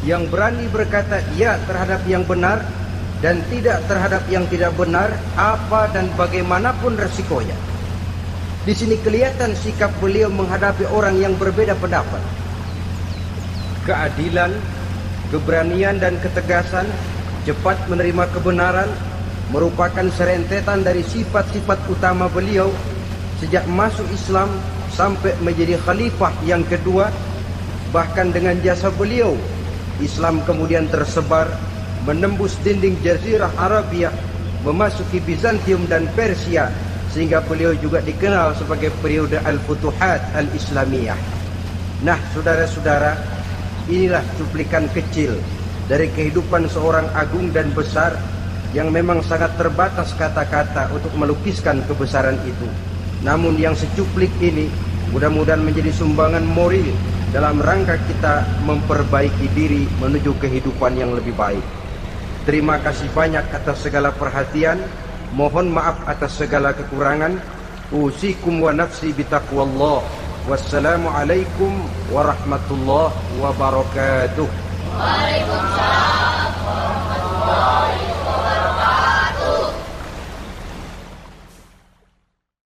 Yang berani berkata ya terhadap yang benar dan tidak terhadap yang tidak benar, apa dan bagaimanapun resikonya. Di sini kelihatan sikap beliau menghadapi orang yang berbeda pendapat. Keadilan, keberanian dan ketegasan, cepat menerima kebenaran merupakan serentetan dari sifat-sifat utama beliau sejak masuk Islam sampai menjadi khalifah yang kedua. Bahkan dengan jasa beliau, Islam kemudian tersebar menembus dinding Jazirah Arabia, memasuki Bizantium dan Persia, sehingga beliau juga dikenal sebagai periode Al-Futuhat Al-Islamiyah. Nah, saudara-saudara, inilah cuplikan kecil dari kehidupan seorang agung dan besar yang memang sangat terbatas kata-kata untuk melukiskan kebesaran itu. Namun yang secuplik ini mudah-mudahan menjadi sumbangan moral dalam rangka kita memperbaiki diri menuju kehidupan yang lebih baik. Terima kasih banyak atas segala perhatian. Mohon maaf atas segala kekurangan. Usikum wa nafsi bitaqwallah. Wassalamualaikum warahmatullahi wabarakatuh. Waalaikumsalam.